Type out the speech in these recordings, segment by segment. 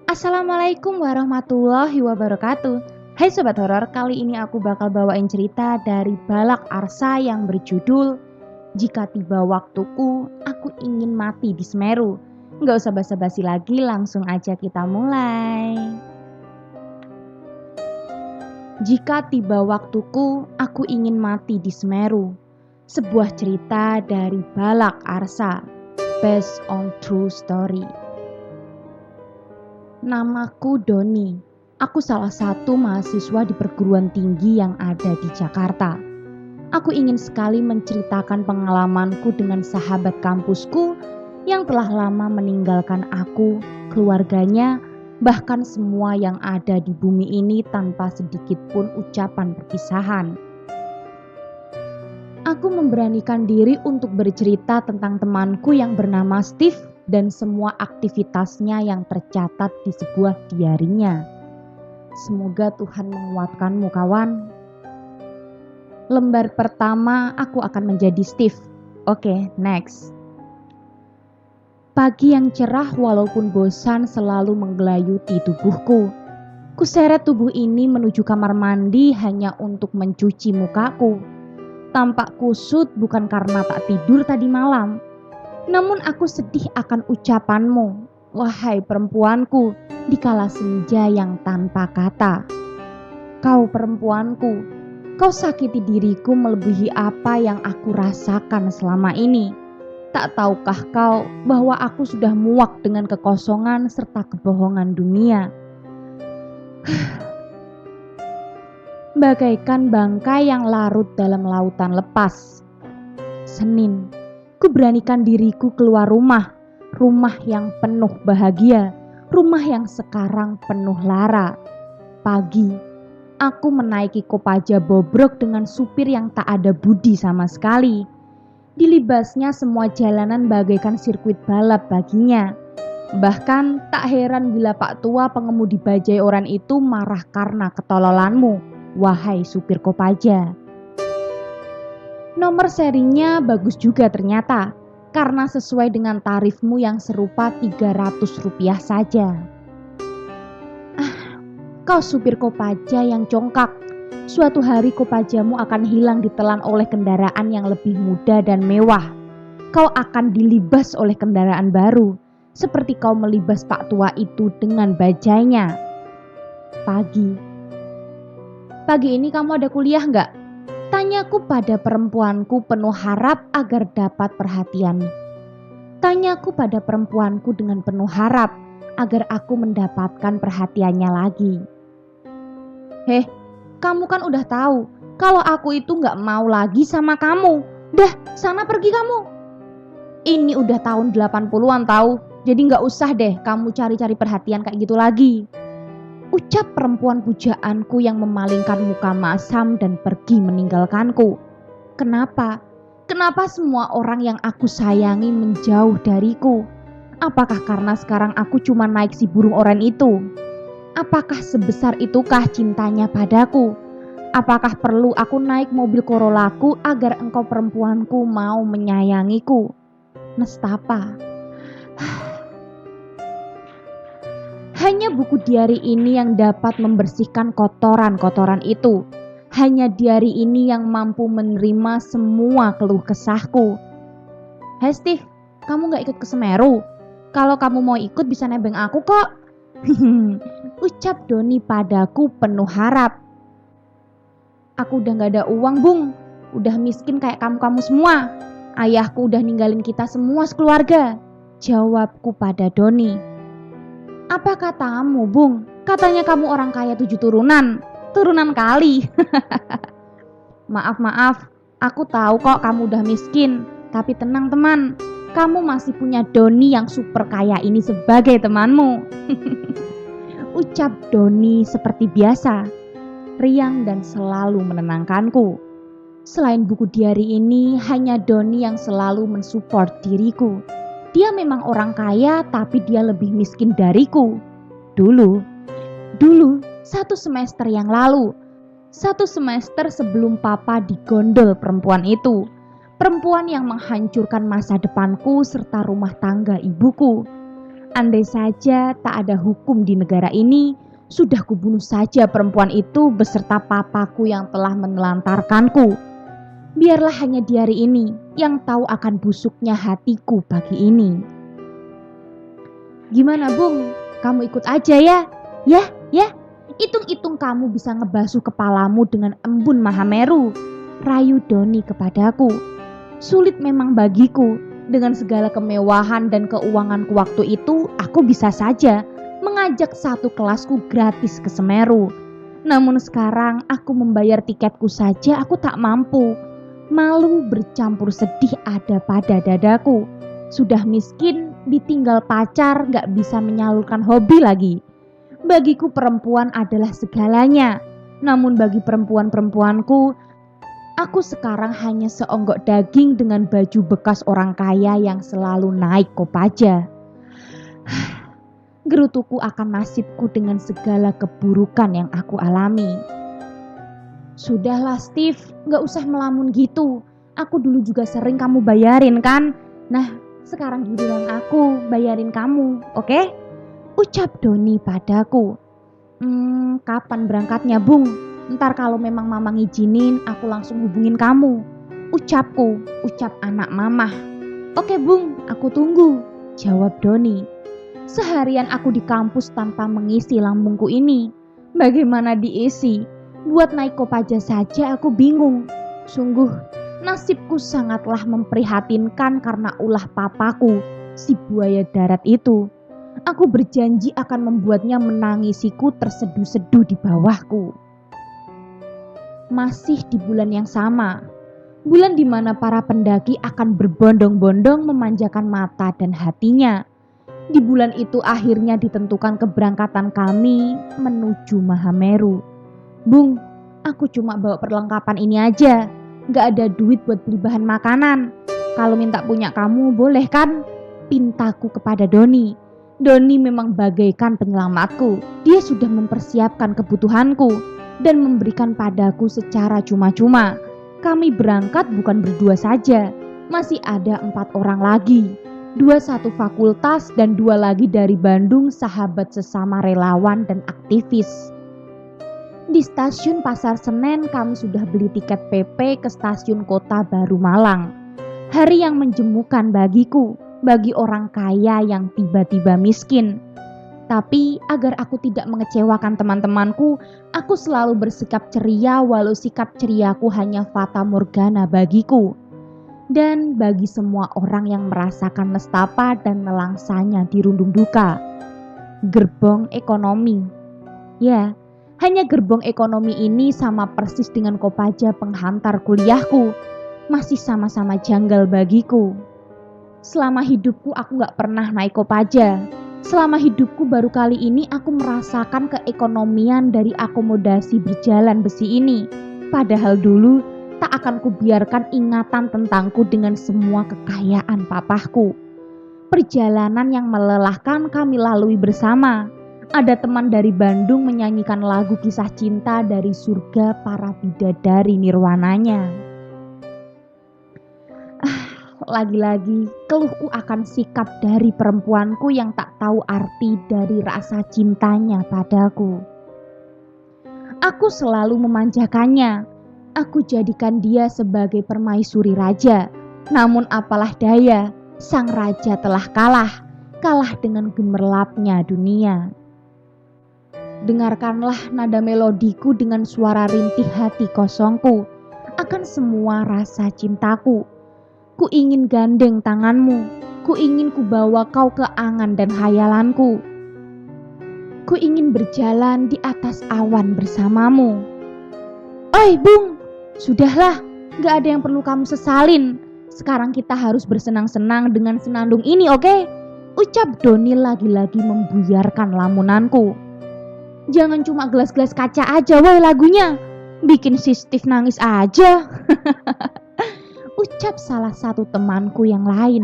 Assalamualaikum warahmatullahi wabarakatuh. Hai Sobat Horor, kali ini aku bakal bawain cerita dari Balak Arsa yang berjudul Jika Tiba Waktuku, Aku Ingin Mati di Semeru. Nggak usah basa-basi lagi, langsung aja kita mulai. Jika tiba waktuku, aku ingin mati di Semeru. Sebuah cerita dari Balak Arsa, based on true story. Namaku Doni. Aku salah satu mahasiswa di perguruan tinggi yang ada di Jakarta. Aku ingin sekali menceritakan pengalamanku dengan sahabat kampusku yang telah lama meninggalkan aku, keluarganya, bahkan semua yang ada di bumi ini tanpa sedikit pun ucapan perpisahan. Aku memberanikan diri untuk bercerita tentang temanku yang bernama Steve dan semua aktivitasnya yang tercatat di sebuah diarinya. Semoga Tuhan menguatkanmu, kawan. Lembar pertama, aku akan menjadi Steve. Oke, next. Pagi yang cerah walaupun bosan selalu menggelayuti tubuhku. Kuseret tubuh ini menuju kamar mandi hanya untuk mencuci mukaku. Tampak kusut bukan karena tak tidur tadi malam. Namun aku sedih akan ucapanmu, wahai perempuanku, di kala senja yang tanpa kata. Kau perempuanku, kau sakiti diriku melebihi apa yang aku rasakan selama ini. Tak tahukah kau bahwa aku sudah muak dengan kekosongan serta kebohongan dunia? Bagaikan bangkai yang larut dalam lautan lepas. Senin. Ku beranikan diriku keluar rumah yang penuh bahagia, rumah yang sekarang penuh lara. Pagi, aku menaiki Kopaja bobrok dengan supir yang tak ada budi sama sekali. Dilibasnya semua jalanan bagaikan sirkuit balap baginya. Bahkan tak heran bila Pak Tua pengemudi bajai orang itu marah karena ketololanmu, wahai supir Kopaja. Nomor serinya bagus juga ternyata, karena sesuai dengan tarifmu yang serupa Rp300 saja. Kau supir Kopaja yang congkak. Suatu hari Kopajamu akan hilang ditelan oleh kendaraan yang lebih muda dan mewah. Kau akan dilibas oleh kendaraan baru, seperti kau melibas Pak Tua itu dengan bajainya. Pagi ini kamu ada kuliah nggak? Tanyaku pada perempuanku penuh harap agar dapat perhatian. Tanyaku pada perempuanku dengan penuh harap agar aku mendapatkan perhatiannya lagi. Heh, kamu kan udah tahu kalau aku itu gak mau lagi sama kamu. Dah, sana pergi kamu. Ini udah tahun 80-an tahu, jadi gak usah deh kamu cari-cari perhatian kayak gitu lagi. Ucap perempuan pujaanku yang memalingkan muka masam dan pergi meninggalkanku. Kenapa? Kenapa semua orang yang aku sayangi menjauh dariku? Apakah karena sekarang aku cuma naik si burung oranye itu? Apakah sebesar itukah cintanya padaku? Apakah perlu aku naik mobil Corollaku agar engkau perempuanku mau menyayangiku? Nestapa. Hanya buku diari ini yang dapat membersihkan kotoran-kotoran itu. Hanya diari ini yang mampu menerima semua keluh kesahku. Hai Steve, kamu gak ikut ke Semeru? Kalau kamu mau ikut bisa nebeng aku kok. Ucap Doni padaku penuh harap. Aku udah gak ada uang, Bung. Udah miskin kayak kamu-kamu semua. Ayahku udah ninggalin kita semua sekeluarga. Jawabku pada Doni. Apa katamu, Bung? Katanya kamu orang kaya 7 turunan. Turunan kali. Maaf, aku tahu kok kamu udah miskin. Tapi tenang teman, kamu masih punya Doni yang super kaya ini sebagai temanmu. Ucap Doni seperti biasa, riang dan selalu menenangkanku. Selain buku diari ini, hanya Doni yang selalu mensupport diriku. Dia memang orang kaya, tapi dia lebih miskin dariku. Dulu, 1 semester yang lalu. 1 semester sebelum papa digondol perempuan itu. Perempuan yang menghancurkan masa depanku serta rumah tangga ibuku. Andai saja tak ada hukum di negara ini, sudah kubunuh saja perempuan itu beserta papaku yang telah menelantarkanku. Biarlah hanya di hari ini yang tahu akan busuknya hatiku pagi ini. Gimana Bung? Kamu ikut aja ya? Ya. Hitung-hitung kamu bisa ngebasuh kepalamu dengan embun Mahameru. Rayu Doni kepadaku. Sulit memang bagiku. Dengan segala kemewahan dan keuanganku waktu itu, aku bisa saja mengajak satu kelasku gratis ke Semeru. Namun sekarang aku membayar tiketku saja aku tak mampu. Malu bercampur sedih ada pada dadaku. Sudah miskin, ditinggal pacar, gak bisa menyalurkan hobi lagi. Bagiku perempuan adalah segalanya. Namun bagi perempuan-perempuanku, aku sekarang hanya seonggok daging dengan baju bekas orang kaya yang selalu naik Kopaja. Gerutuku akan nasibku dengan segala keburukan yang aku alami. Sudahlah Steve, gak usah melamun gitu. Aku dulu juga sering kamu bayarin kan? Nah, sekarang giliran aku bayarin kamu, oke? Ucap Doni padaku. Kapan berangkatnya Bung? Ntar kalau memang mama ngizinin, aku langsung hubungin kamu. Ucap anak mamah. Oke Bung, aku tunggu, jawab Doni. Seharian aku di kampus tanpa mengisi lambungku ini. Bagaimana diisi? Buat naik Kopaja saja aku bingung. Sungguh, nasibku sangatlah memprihatinkan karena ulah papaku, si buaya darat itu. Aku berjanji akan membuatnya menangisiku terseduh-seduh di bawahku. Masih di bulan yang sama, bulan di mana para pendaki akan berbondong-bondong memanjakan mata dan hatinya. Di bulan itu akhirnya ditentukan keberangkatan kami menuju Mahameru. Bung, aku cuma bawa perlengkapan ini aja. Gak ada duit buat beli bahan makanan. Kalau minta punya kamu boleh kan? Pintaku kepada Doni. Doni memang bagaikan penyelamatku. Dia sudah mempersiapkan kebutuhanku dan memberikan padaku secara cuma-cuma. Kami berangkat bukan berdua saja. Masih ada 4 orang lagi. 2 satu fakultas dan 2 lagi dari Bandung, sahabat sesama relawan dan aktivis. Di stasiun Pasar Senen kami sudah beli tiket PP ke stasiun Kota Baru Malang. Hari yang menjemukan bagiku, bagi orang kaya yang tiba-tiba miskin. Tapi agar aku tidak mengecewakan teman-temanku, aku selalu bersikap ceria walau sikap ceriaku hanya fata morgana bagiku. Dan bagi semua orang yang merasakan nestapa dan nelangsanya dirundung duka. Gerbong ekonomi. Ya, hanya gerbong ekonomi ini sama persis dengan Kopaja penghantar kuliahku. Masih sama-sama janggal bagiku. Selama hidupku aku gak pernah naik Kopaja. Selama hidupku baru kali ini aku merasakan keekonomian dari akomodasi berjalan besi ini. Padahal dulu tak akan kubiarkan ingatan tentangku dengan semua kekayaan papahku. Perjalanan yang melelahkan kami lalui bersama. Ada teman dari Bandung menyanyikan lagu kisah cinta dari surga para bidadari nirwananya. Lagi-lagi keluhku akan sikap dari perempuanku yang tak tahu arti dari rasa cintanya padaku. Aku selalu memanjakannya. Aku jadikan dia sebagai permaisuri raja. Namun apalah daya, sang raja telah kalah dengan gemerlapnya dunia. Dengarkanlah nada melodiku dengan suara rintih hati kosongku akan semua rasa cintaku. Ku ingin gandeng tanganmu, ku ingin ku bawa kau ke angan dan hayalanku. Ku ingin berjalan di atas awan bersamamu. Oi Bung, sudahlah, gak ada yang perlu kamu sesalin. Sekarang kita harus bersenang-senang dengan senandung ini, oke? Ucap Doni lagi-lagi membuyarkan lamunanku. Jangan cuma gelas-gelas kaca aja woi lagunya. Bikin si Steve nangis aja. Ucap salah satu temanku yang lain.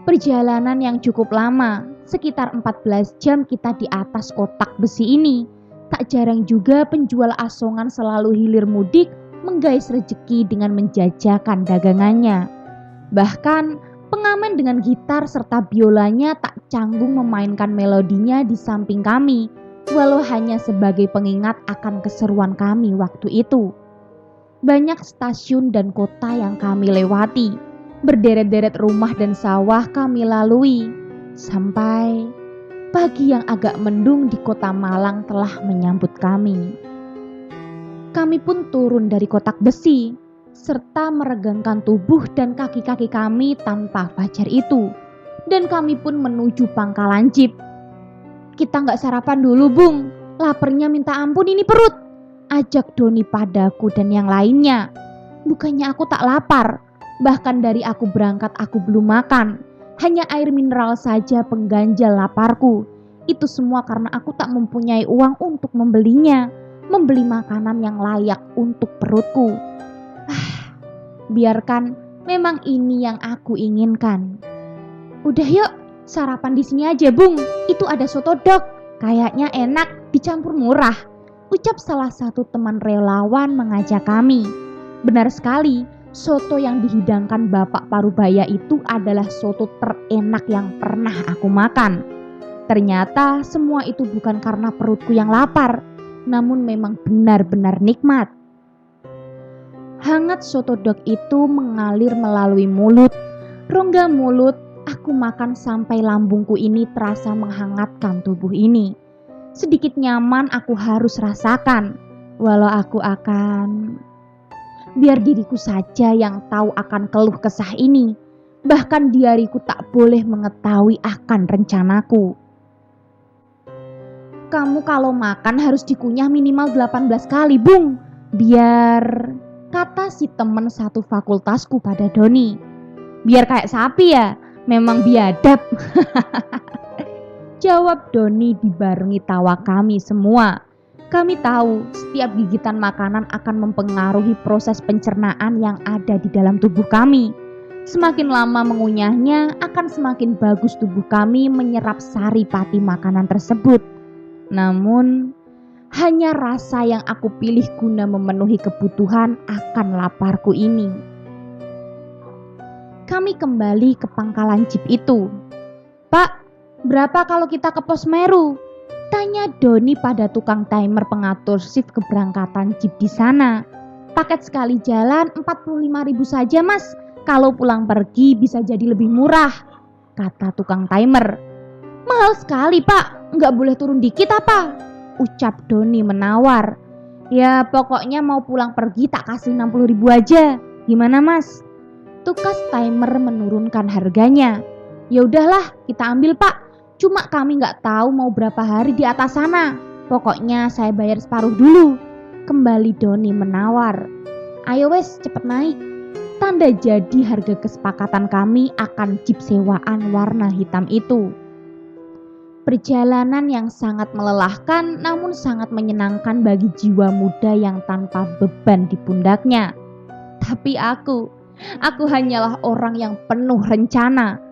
Perjalanan yang cukup lama, sekitar 14 jam kita di atas kotak besi ini. Tak jarang juga penjual asongan selalu hilir mudik menggais rejeki dengan menjajakan dagangannya. Bahkan pengamen dengan gitar serta biolanya tak sangat canggung memainkan melodinya di samping kami, walau hanya sebagai pengingat akan keseruan kami waktu itu. Banyak stasiun dan kota yang kami lewati, berderet-deret rumah dan sawah kami lalui, sampai pagi yang agak mendung di kota Malang telah menyambut kami. Kami pun turun dari kotak besi, serta meregangkan tubuh dan kaki-kaki kami tanpa fajar itu. Dan kami pun menuju pangkalan jeep. "Kita nggak sarapan dulu, Bung. Lapernya minta ampun ini perut," ajak Doni padaku dan yang lainnya. Bukannya aku tak lapar, bahkan dari aku berangkat aku belum makan. Hanya air mineral saja pengganjal laparku. Itu semua karena aku tak mempunyai uang untuk membelinya, membeli makanan yang layak untuk perutku. Biarkan, memang ini yang aku inginkan. "Udah yuk, sarapan di sini aja, Bung. Itu ada soto dok. Kayaknya enak, dicampur murah," ucap salah satu teman relawan mengajak kami. Benar sekali, soto yang dihidangkan Bapak Parubaya itu adalah soto terenak yang pernah aku makan. Ternyata semua itu bukan karena perutku yang lapar, namun memang benar-benar nikmat. Hangat soto dok itu mengalir melalui mulut, rongga mulut. Aku makan sampai lambungku ini terasa menghangatkan tubuh ini. Sedikit nyaman aku harus rasakan, walau aku akan... Biar diriku saja yang tahu akan keluh kesah ini. Bahkan diariku tak boleh mengetahui akan rencanaku. "Kamu kalau makan harus dikunyah minimal 18 kali, Bung. Biar..." kata si teman satu fakultasku pada Doni. "Biar kayak sapi ya? Memang biadab," jawab Doni dibarengi tawa kami semua. Kami tahu setiap gigitan makanan akan mempengaruhi proses pencernaan yang ada di dalam tubuh kami. Semakin lama mengunyahnya, akan semakin bagus tubuh kami menyerap sari pati makanan tersebut. Namun, hanya rasa yang aku pilih guna memenuhi kebutuhan akan laparku ini. Kami kembali ke pangkalan jeep itu. "Pak, berapa kalau kita ke Pos Meru?" tanya Doni pada tukang timer pengatur shift keberangkatan jeep di sana. "Paket sekali jalan 45.000 saja, Mas. Kalau pulang pergi bisa jadi lebih murah," kata tukang timer. "Mahal sekali, Pak. Nggak boleh turun dikit apa?" ucap Doni menawar. "Ya pokoknya mau pulang pergi tak kasih 60.000 aja. Gimana, Mas?" Tukas timer menurunkan harganya. "Ya udahlah, kita ambil, Pak. Cuma kami nggak tahu mau berapa hari di atas sana. Pokoknya saya bayar separuh dulu," kembali Doni menawar. "Ayo wes, cepet naik." Tanda jadi harga kesepakatan kami akan jeep sewaan warna hitam itu. Perjalanan yang sangat melelahkan namun sangat menyenangkan bagi jiwa muda yang tanpa beban di pundaknya. Tapi aku hanyalah orang yang penuh rencana.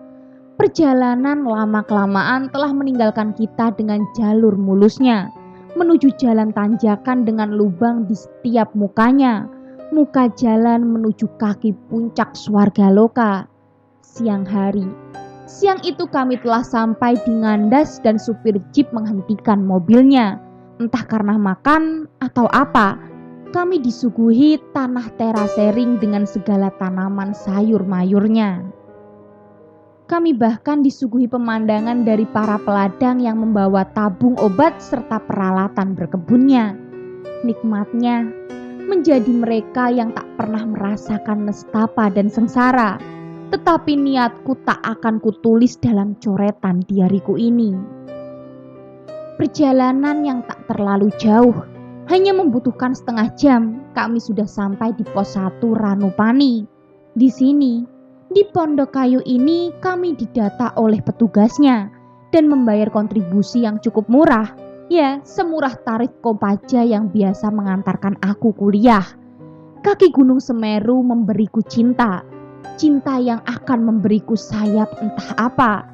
Perjalanan lama-kelamaan telah meninggalkan kita dengan jalur mulusnya, menuju jalan tanjakan dengan lubang di setiap mukanya. Muka jalan menuju kaki puncak Swargaloka. Siang hari. Siang itu kami telah sampai di Ngandas dan supir jeep menghentikan mobilnya. Entah karena makan atau apa, kami disuguhi tanah terasering dengan segala tanaman sayur mayurnya. Kami bahkan disuguhi pemandangan dari para peladang yang membawa tabung obat serta peralatan berkebunnya. Nikmatnya menjadi mereka yang tak pernah merasakan nestapa dan sengsara. Tetapi niatku tak akan kutulis dalam coretan diariku ini. Perjalanan yang tak terlalu jauh, hanya membutuhkan setengah jam, kami sudah sampai di pos 1 Ranupani. Di sini, di pondok kayu ini kami didata oleh petugasnya dan membayar kontribusi yang cukup murah. Ya, semurah tarif Kopaja yang biasa mengantarkan aku kuliah. Kaki Gunung Semeru memberiku cinta. Cinta yang akan memberiku sayap entah apa.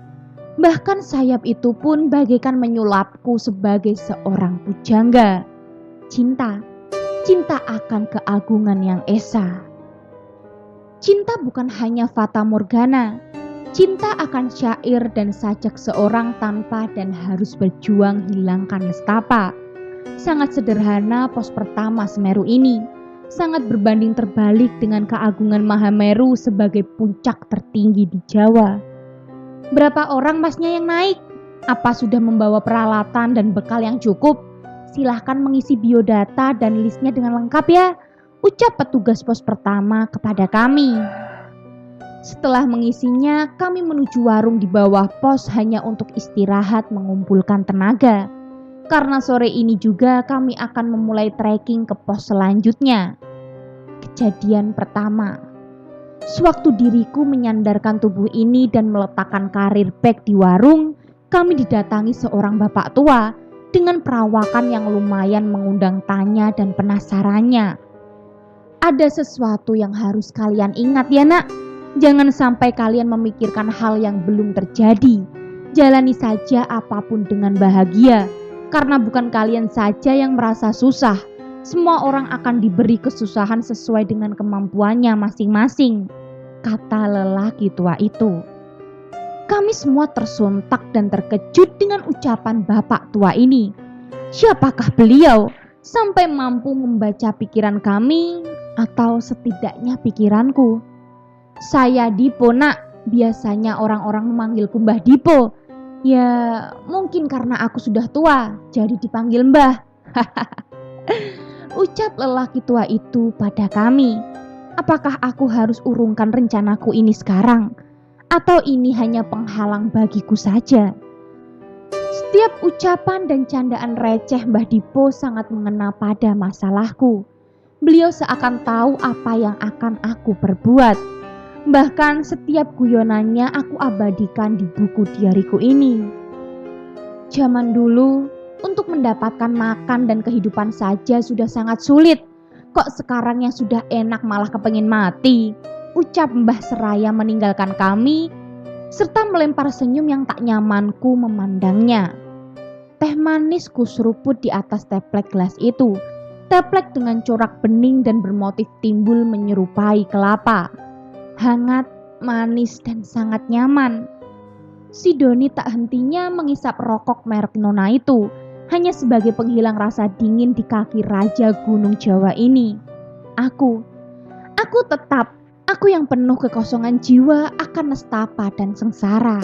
Bahkan sayap itu pun bagaikan menyulapku sebagai seorang pujangga. Cinta akan keagungan yang esa. Cinta bukan hanya fata morgana. Cinta akan syair dan sajak seorang tanpa dan harus berjuang hilangkan nestapa. Sangat sederhana pos pertama Semeru ini. Sangat berbanding terbalik dengan keagungan Mahameru sebagai puncak tertinggi di Jawa. Berapa orang masnya yang naik? Apa sudah membawa peralatan dan bekal yang cukup? Silahkan mengisi biodata dan listnya dengan lengkap ya, ucap petugas pos pertama kepada kami. Setelah mengisinya, kami menuju warung di bawah pos hanya untuk istirahat mengumpulkan tenaga. Karena sore ini juga kami akan memulai trekking ke pos selanjutnya. Kejadian pertama. Sewaktu diriku menyandarkan tubuh ini dan meletakkan karir bag di warung, kami didatangi seorang bapak tua dengan perawakan yang lumayan mengundang tanya dan penasarannya. Ada sesuatu yang harus kalian ingat ya nak. Jangan sampai kalian memikirkan hal yang belum terjadi. Jalani saja apapun dengan bahagia. Karena bukan kalian saja yang merasa susah. Semua orang akan diberi kesusahan sesuai dengan kemampuannya masing-masing, kata lelaki tua itu. Kami semua tersuntak dan terkejut dengan ucapan bapak tua ini. Siapakah beliau? Sampai mampu membaca pikiran kami, atau setidaknya pikiranku. Saya Dipo nak, biasanya orang-orang memanggilku Mbah Dipo. Ya mungkin karena aku sudah tua, jadi dipanggil Mbah. Ucap lelaki tua itu pada kami. Apakah aku harus urungkan rencanaku ini sekarang? Atau ini hanya penghalang bagiku saja? Setiap ucapan dan candaan receh Mbah Dipo sangat mengena pada masalahku. Beliau seakan tahu apa yang akan aku perbuat. Bahkan setiap guyonannya aku abadikan di buku diariku ini. Zaman dulu, untuk mendapatkan makan dan kehidupan saja sudah sangat sulit. Kok sekarang yang sudah enak malah kepengin mati? Ucap Mbah Seraya meninggalkan kami, serta melempar senyum yang tak nyamanku memandangnya. Teh manis kuseruput di atas teplek gelas itu. Teplek dengan corak bening dan bermotif timbul menyerupai kelapa. Hangat, manis, dan sangat nyaman. Si Doni tak hentinya mengisap rokok merek Nona itu, hanya sebagai penghilang rasa dingin di kaki Raja Gunung Jawa ini. Aku yang penuh kekosongan jiwa akan nestapa dan sengsara.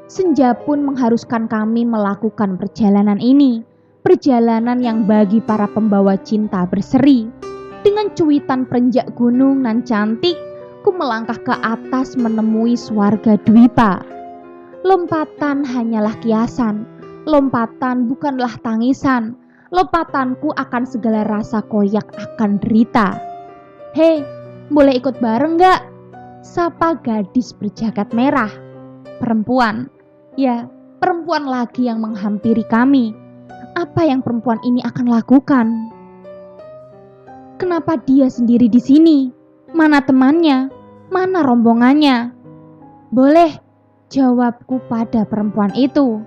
Senja pun mengharuskan kami melakukan perjalanan ini. Perjalanan yang bagi para pembawa cinta berseri. Dengan cuitan perenjak gunung nan cantik, ku melangkah ke atas menemui swarga Dwipa. Lompatan hanyalah kiasan, lompatan bukanlah tangisan. Lompatanku akan segala rasa koyak akan derita. Hei, boleh ikut bareng gak? Sapa gadis berjaket merah. Perempuan, ya perempuan lagi yang menghampiri kami. Apa yang perempuan ini akan lakukan? Kenapa dia sendiri di sini? Mana temannya? Mana rombongannya? Boleh, jawabku pada perempuan itu.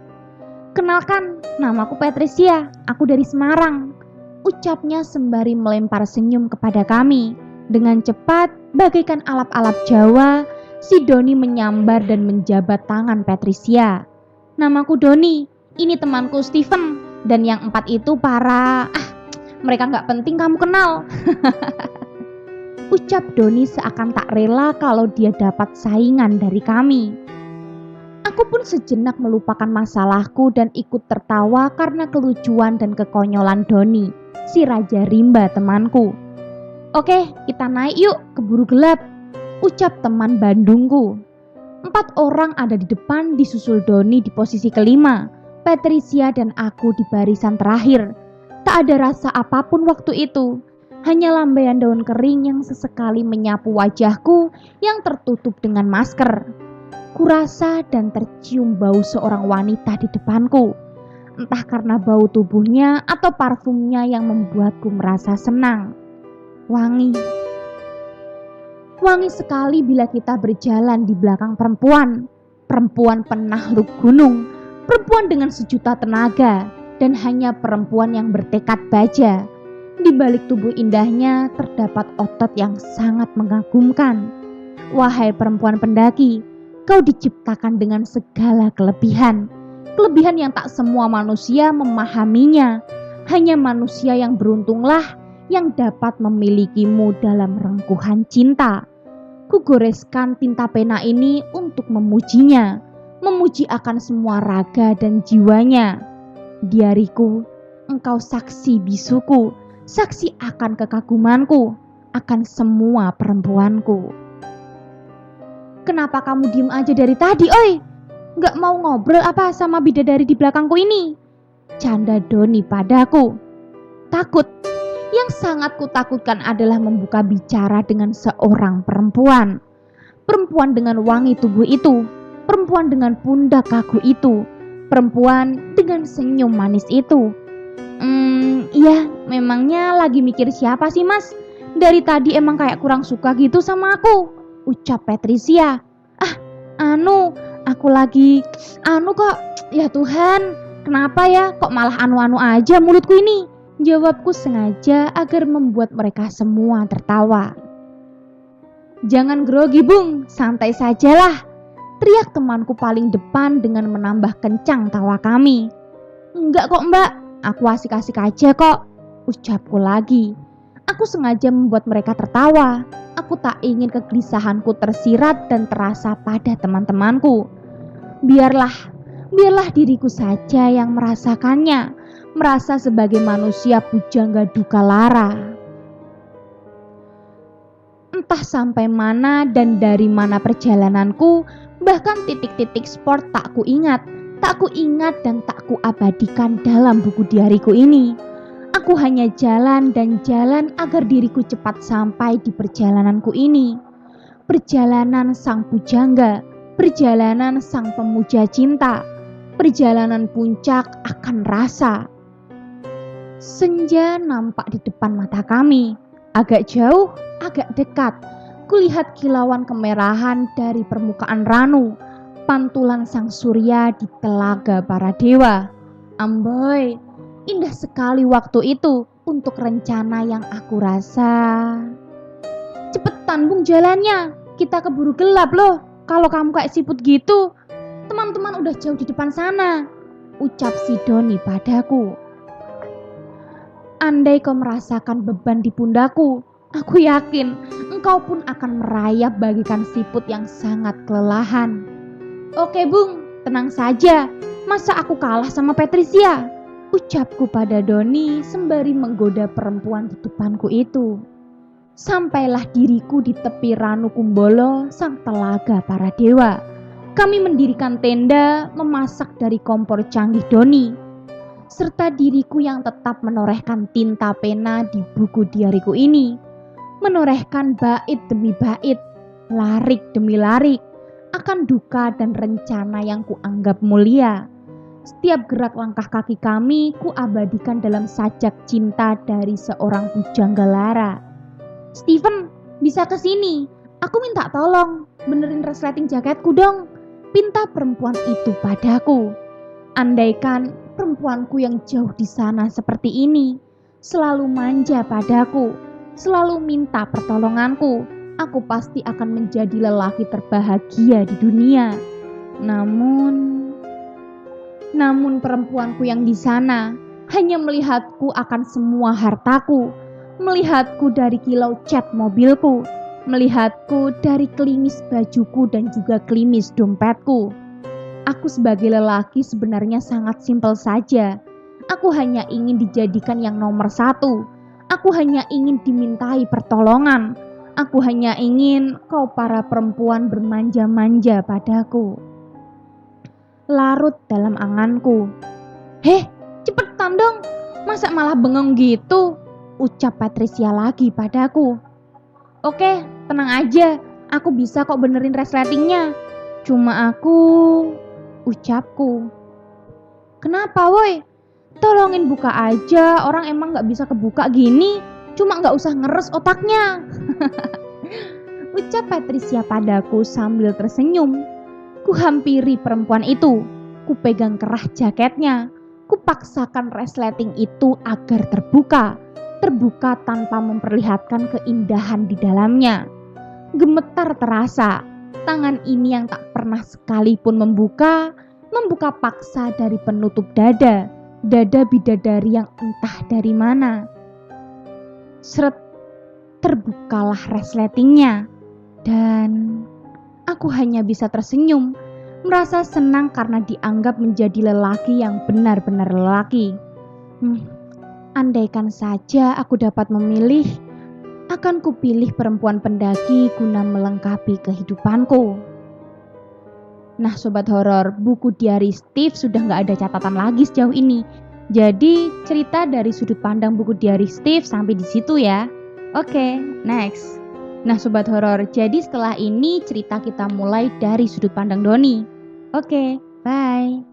Kenalkan, namaku Patricia, aku dari Semarang. Ucapnya sembari melempar senyum kepada kami. Dengan cepat, bagaikan alap-alap Jawa, si Doni menyambar dan menjabat tangan Patricia. Namaku Doni, ini temanku Steven, dan yang 4 itu para... mereka gak penting kamu kenal. Ucap Doni seakan tak rela kalau dia dapat saingan dari kami. Aku pun sejenak melupakan masalahku dan ikut tertawa karena kelucuan dan kekonyolan Doni, si Raja Rimba temanku. Oke, kita naik yuk, keburu gelap, ucap teman Bandungku. 4 orang ada di depan disusul Doni di posisi kelima, Patricia dan aku di barisan terakhir. Tak ada rasa apapun waktu itu, hanya lambaian daun kering yang sesekali menyapu wajahku yang tertutup dengan masker. Kurasa dan tercium bau seorang wanita di depanku, entah karena bau tubuhnya atau parfumnya yang membuatku merasa senang. Wangi sekali bila kita berjalan di belakang perempuan penakluk gunung, perempuan dengan sejuta tenaga, dan hanya perempuan yang bertekad baja. Di balik tubuh indahnya terdapat otot yang sangat mengagumkan. Wahai perempuan pendaki, kau diciptakan dengan segala kelebihan. Kelebihan yang tak semua manusia memahaminya. Hanya manusia yang beruntunglah yang dapat memilikimu dalam rengkuhan cinta. Kugoreskan tinta pena ini untuk memujinya, memuji akan semua raga dan jiwanya. Diariku, engkau saksi bisuku, saksi akan kekagumanku, akan semua perempuanku. Kenapa kamu diem aja dari tadi, oi? Gak mau ngobrol apa sama bidadari di belakangku ini? Canda Doni padaku. Takut. Yang sangat kutakutkan adalah membuka bicara dengan seorang perempuan. Perempuan dengan wangi tubuh itu. Perempuan dengan pundak kaku itu. Perempuan dengan senyum manis itu. Iya, memangnya lagi mikir siapa sih, Mas? Dari tadi emang kayak kurang suka gitu sama aku, ucap Patricia. Aku lagi kok. Ya Tuhan, kenapa ya kok malah anu aja mulutku ini? Jawabku sengaja agar membuat mereka semua tertawa. Jangan grogi Bung, santai sajalah, teriak temanku paling depan dengan menambah kencang tawa kami. Enggak kok Mbak, aku asik-asik aja kok, ucapku lagi. Aku sengaja membuat mereka tertawa. Aku tak ingin kegelisahanku tersirat dan terasa pada teman-temanku. Biarlah diriku saja yang merasakannya, merasa sebagai manusia pujangga duka lara. Entah sampai mana dan dari mana perjalananku, bahkan titik-titik sport tak kuingat dan tak kuabadikan dalam buku diariku ini. Aku hanya jalan dan jalan agar diriku cepat sampai di perjalananku ini. Perjalanan sang pujangga, perjalanan sang pemuja cinta, perjalanan puncak akan rasa. Senja nampak di depan mata kami, agak jauh, agak dekat. Kulihat kilauan kemerahan dari permukaan ranu, pantulan sang surya di telaga para dewa. Amboi, indah sekali waktu itu untuk rencana yang aku rasa. Cepetan Bung jalannya, kita keburu gelap loh. Kalau kamu kayak siput gitu, teman-teman udah jauh di depan sana, ucap si Doni padaku. Andai kau merasakan beban di pundakku, aku yakin engkau pun akan merayap bagikan siput yang sangat kelelahan. Oke Bung, tenang saja, masa aku kalah sama Patricia? Ucapku pada Doni sembari menggoda perempuan di depanku itu. Sampailah diriku di tepi Ranu Kumbolo, sang telaga para dewa. Kami mendirikan tenda, memasak dari kompor canggih Doni, serta diriku yang tetap menorehkan tinta pena di buku diariku ini. Menorehkan bait demi bait, larik demi larik, akan duka dan rencana yang kuanggap mulia. Setiap gerak langkah kaki kami kuabadikan dalam sajak cinta dari seorang pujangga lara. Steven, bisa kesini? Aku minta tolong, benerin resleting jaketku dong, pinta perempuan itu padaku. Andaikan perempuanku yang jauh di sana seperti ini, selalu manja padaku, selalu minta pertolonganku, aku pasti akan menjadi lelaki terbahagia di dunia. Namun perempuanku yang di sana hanya melihatku akan semua hartaku, melihatku dari kilau cat mobilku, melihatku dari klimis bajuku dan juga klimis dompetku. Aku sebagai lelaki sebenarnya sangat simpel saja. Aku hanya ingin dijadikan yang nomor satu. Aku hanya ingin dimintai pertolongan. Aku hanya ingin kau para perempuan bermanja-manja padaku. Larut dalam anganku. Heh, cepetan dong. Masa malah bengong gitu? Ucap Patricia lagi padaku. Oke, tenang aja. Aku bisa kok benerin resletingnya. Cuma ucapku. Kenapa woi? Tolongin buka aja, orang emang gak bisa kebuka gini. Cuma gak usah ngeres otaknya. Ucap Patricia padaku sambil tersenyum. Kuhampiri perempuan itu. Kupegang kerah jaketnya. Kupaksakan resleting itu agar terbuka. Terbuka tanpa memperlihatkan keindahan di dalamnya. Gemetar terasa. Tangan ini yang tak pernah sekalipun membuka paksa dari penutup dada bidadari yang entah dari mana. Seret, terbukalah resletingnya, dan aku hanya bisa tersenyum, merasa senang karena dianggap menjadi lelaki yang benar-benar lelaki. Andaikan saja aku dapat memilih, akan kupilih perempuan pendaki guna melengkapi kehidupanku. Nah Sobat Horor, buku diari Steve sudah nggak ada catatan lagi sejauh ini. Jadi cerita dari sudut pandang buku diari Steve sampai di situ ya. Oke, next. Nah Sobat Horor, jadi setelah ini cerita kita mulai dari sudut pandang Doni. Oke, bye.